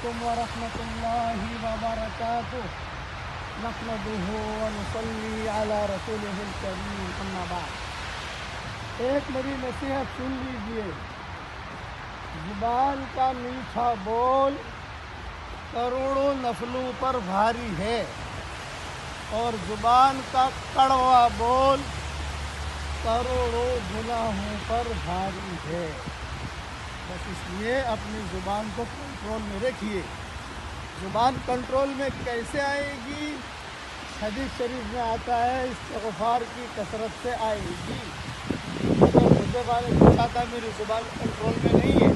علیکم ورحمۃ اللہ وبرکاتہ نحمدہ ونصلی علی رسولہ الکریم اما بعد۔ ایک میری نصیحت سن لیجئے، زبان کا میٹھا بول کروڑوں نفلوں پر بھاری ہے اور زبان کا کڑوا بول کروڑوں گناہوں پر بھاری ہے۔ بس اس لیے اپنی زبان کو کنٹرول میں رکھیے۔ زبان کنٹرول میں کیسے آئے گی؟ حدیث شریف میں آتا ہے استغفار کی کثرت سے آئے گی۔ اگر حذیفہ نے پوچھا تھا میری زبان کنٹرول میں نہیں ہے،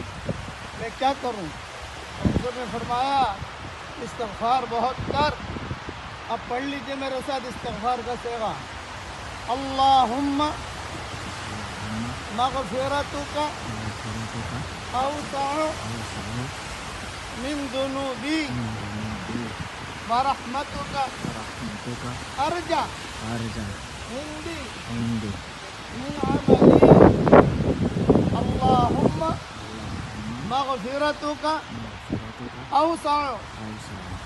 میں کیا کروں؟ حضور نے فرمایا استغفار بہت کر۔ اب پڑھ لیجئے میرے ساتھ استغفار کا صیغہ، اللہم مغفرتک اوسع من ذنوبی ورحمتک ارجع عندی من عملی، اللہم مغفرتک اوسع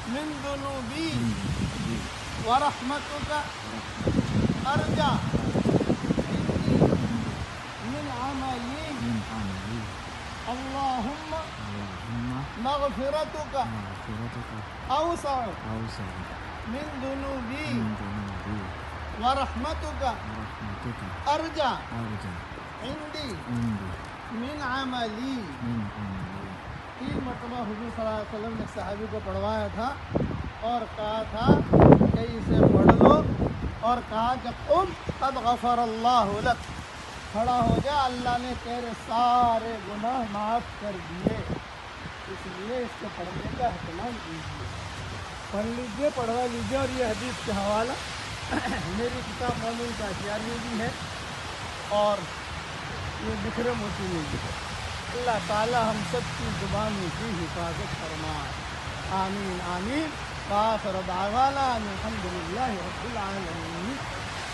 من ذنوبی ورحمتک ارجع عندی من عملی، اللہم مغفرتک اوسع من ذنوبی ورحمتک ارجع عندی من عملی۔ 3 مرتبہ حضور صلی اللہ علیہ وسلم نے صحابی کو پڑھوایا تھا اور کہا تھا کہ اسے پڑھ لو، اور کہا کہ قم قد غفر اللہ لک، کھڑا ہو جا، اللہ نے تیرے سارے گناہ معاف کر دیے۔ اس لیے اس کے پڑھنے کا اہتمام کیجیے، پڑھ لیجیے، پڑھوا لیجیے۔ اور یہ حدیث کا حوالہ میری کتاب مومن کا اشعار میں بھی ہے اور یہ بکھرے موتی میں بھی ہے۔ اللہ تعالی ہم سب کی زبانوں کی حفاظت فرمائے، آمین آمین۔ وآخر دعوانا الحمد للہ رب العالمین۔